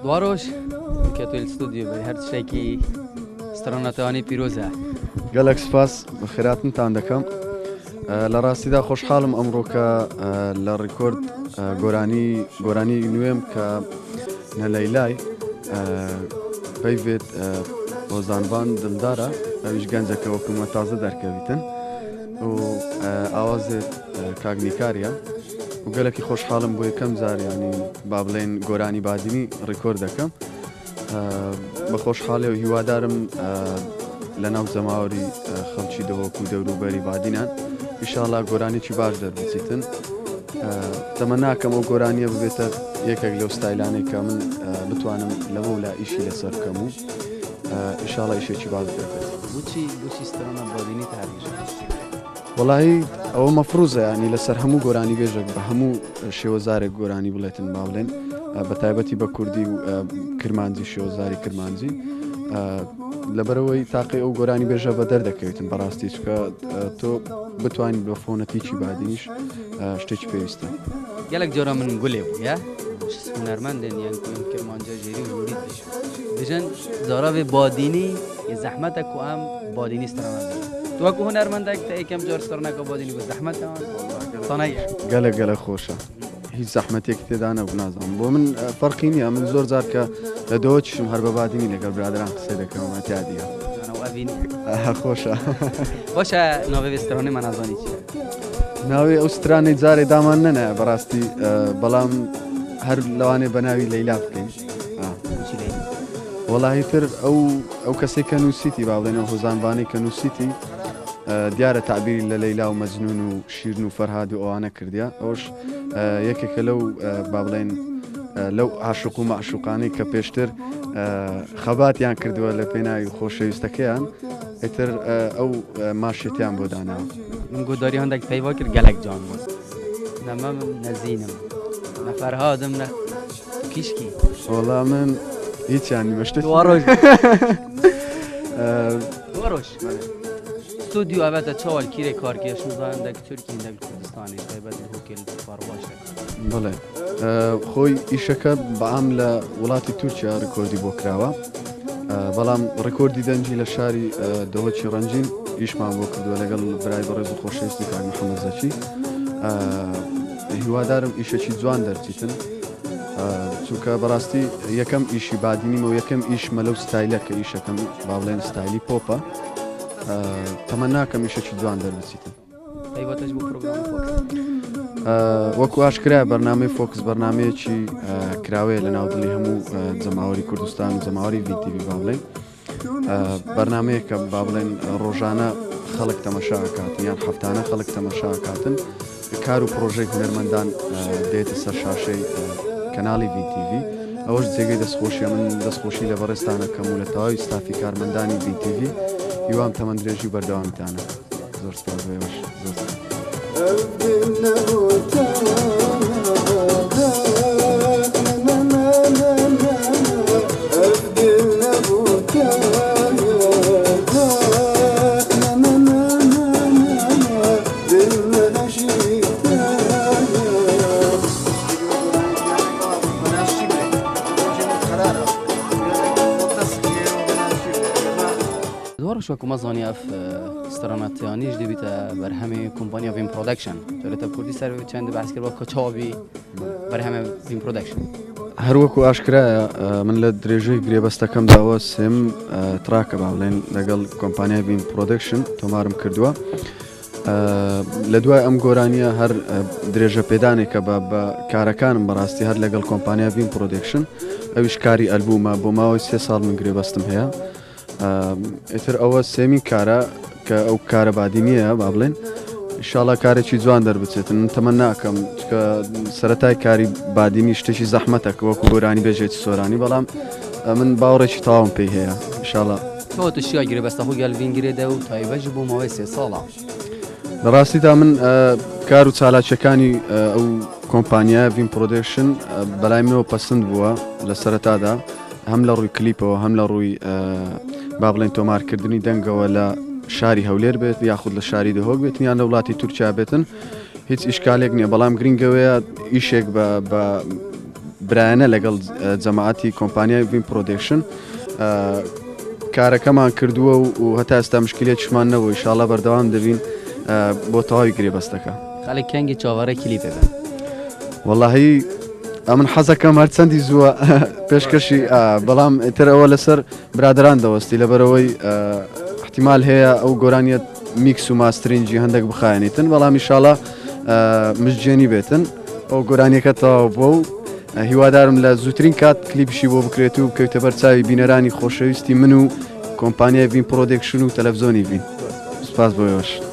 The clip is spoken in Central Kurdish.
دواروش که توی استودیو به هر شکی سترانتوانی پیروزه گەلێک سپاس بە خێراتنتان دەکەم لە ڕاستیدا خۆشحاڵم ئەمڕۆ کە لە ڕیکۆرد گۆرانی نوێم کە نەلەیلای پەیوێت بۆزانبان دڵدارە ئەویش گەنجەکە وەکومە تازە دەرکەویتن و ئاوازێت کاگنیکاریە و گەلێکی خۆشحاڵم بۆ یەکەم زاریانی با بڵێن گۆرانی بادینی ڕیکۆرد دەکەم بە خۆشحاڵێ و هیوادارم لە ناو زەماوەری خەڵکی دەوەکو دەوروبەری بادینان ئینشاڵڵا گۆرانێکی باش دەربچیتن تەمە ناکەم ئەو گۆرانیە ببێتە یەکێک لەو ستایلانەی کە من بتوانم لەوە ولا ئیشی لەسەر بکەم و ئینشاڵڵا ئیشێکی باش دەکەێت بۆچی سترانە بادینی تاریخ وڵایی ئەوە مەفروزە ینی لەسەر هەموو گۆرانی بێژێک بە هەموو شێوەزارێک گۆرانی بڵێتن با بڵێن بە تایبەتی بە کوردی و کرمانجی شێوەزاری کرمانجی لەبەرەوەی تاقی ئەو گۆرانی بێژە بە دەردەکەوێتن بەڕاستی چکە تۆ بتوانین بە فۆنەتیکی بادینیش شتێکی پێویستە gelek jora min gulê bû ya hunermendên yên ku em kirmanca jêrî û wî dijin zara vê badînî yê zehmetek ku em badînî strana dîn tu wekû hunermendek te yekêm car straneka badînî bi zehmet sanayî gelek xۆşە هیچ زەحمەتێک تێدا نەبوو نازانم بۆ من فەرقی نییە من زۆر جار کە لە دەوە چشم هەر بە بادینی لەگەڵ برادران قسە دەکەم تیادیە خۆشە باشە ناوێ vê stranê me nazanî çi ye ناوی ئەو سترانەی جارێ دامان نەنایە بەڕاستی بەڵام هەر لەوانێ بە ناوی لەیلا بکەین وەڵاهی تر ئەو کەسێک کە نووسیتی با بڵێنەوە هۆزانبانەی کە نووسیتی دیارە تعبیری لە لەیلا و مەجنون و شیرن و فەرهاد و ئەوانە کردیا ئەوش یەکێکە لەو با بڵێن لەو عاشق و معشوقانەی کە پێشتر خەباتیان کردووە لە پێناوی خۆشەویستەکەیان ئیتر ئەو ماشێتیان بۆ داناوە من گۆداری هەندێک پەیوا کرد gelek can bû نەمە نەزینم نە فەرهادم نە کیشکی وەڵا من هیچیان نیمە شتێک دواڕۆژ ستودیو ئەوەتە چاوەل کیرێ کارکێشنزان هەندێک تورکی هەندێک کوردستانی تایبەت هۆکێل فارباشە بڵێ خۆی ئیشەکە بەعام لە وڵاتی تورکیا ڕیکۆردی بۆ کراوە بەڵام ڕیکۆردی دەنجی لە شاری دەوەچی ڕەنجین ئیشمان بۆ کردووە لەگەڵ برای بەڕێز و خۆشەویستی کاک محەممەد زەکی هیوادارم ئیشێکی جوان دەرچیتن چونکە بەڕاستی یەکەم ئیشی بادینیمەوە یەکەم ئیشمە لەو ستایلە کە ئیشەکەم با بڵێن ستایلی پۆپە تەمە ناکەم ئیشێکی جوان دەربچیتن پەیوەتەش بۆ پرۆگرام وەکو ئاشکرا بەرنامەی فۆکس بەرنمەیەکی کراوەیە لە ناودڵی هەموو جەماوەری کوردستان و جەماوەری VTV با بڵێن بەرنمەیە کە با بڵێن ڕۆژانە خەڵک تەمەشاکاتن یان هەفتانە خەڵک تەمەشاکاتن کار و پرۆژەی هونەرمەندان دێتە سەر شاشەی کەناڵی VTV ئەوەش جێگەی دەستخۆشیە من دەستخۆشی لە بەڕێستانە کەم و لە تەواوی ستافی کارمەندانی VTV هیوام تەمەندرێژی و بەردەوامتانە زۆر سپاس بۆ دواڕۆژ وەکو مەزانی ئەف سترانەتیانیش دەبێتە بەرهەمی کۆمپانیا ڤین پرۆدەکشن جارێتە کوردی سەر چەند بەحس کرد وەکو چاوی بەرهەمە ڤین پرۆدەکشن هەروەکو ئاشکرایە من لە درێژەی گرێبەستەکەمداوە سێم تراکە با بڵێن لەگەڵ کۆمپانیای ڤین پرۆدەکشن تۆمارم کردووە لە دوای ئەم گۆرانیە هەر درێژە پێدانێکە بە کارەکانم بەڕاستی هەر لەگەڵ کۆمپانیا ڤین پرۆدەکشن ئەویش کاری ئەلبومە بۆ ماوەی 3 ساڵ من گرێبەستم هەیە ئیتر ئەوە سێمی کارە کە ئەو کارە بادینیە با بڵێن ئینشاڵڵا کارێکی جوان دەربچێتن من تەمە ناکەم کە سەرەتای کاری بادینی شتێکی زەحمەتەکە وەکو گۆرانی بێژێتی سۆرانی بەڵام من باوەڕێکی تەواوم پێی هەیە ئینشاڵڵا تۆ تووشیا گرێبەستە خۆ گەلڤین گرێدە و تایبەت بوو ماوەی 3 ساڵە لە ڕاستیدا من کار و چالاکیەکانی ئەو کۆمپانیای ڤین پرۆدەکشن بەلای منەوە پەسەند بووە لە سەرەتادا هەم لە ڕووی کلیپەوە هەم لە ڕووی با بڵێن تۆمارکردنی دەنگەوە لە شاری هەولێر بێت یاخود لە شاری دهۆک بێتن یان لە وڵاتی تورکیا بێتن هیچ ئیشکالێک نییە بەڵام گرنگەوەیە ئیشێک بە برایەنە لەگەڵ جەماعەتی کۆمپانیای وین پرۆدەکشن کارەکەمان کردووە و هەتا ئێستا مشکلێکیشمان نەبوو ئینشاڵڵا بەردەوام دەبین بۆ تەواوی گرێبەستەکە خەڵک کەنگی چاوەڕێ کلیپێ بن وەڵاهی ئەمن حەزەکەم هەرچەندی زووە پێشکەشی بەڵام ئتر ئەوە لەسەر برادران دەوەستی لەبەرەوەی احتیمال هەیە ئەو گۆرانیەت میکس و ماسترینجی هەندێک بخایەنیتن بەڵام ئینشاڵڵا مژجێنی بێتن ئەو گۆرانیەکە تەواو بۆ و هیوادارم لە زووترین کات کلیپشی بۆ بکرێت و بکەوتە بەرچاوی بینەرانی خۆشەویستی من و کۆمپانیای وین پرۆدەکشن و تەلەڤزۆنی وین سپاس بۆ ێوەش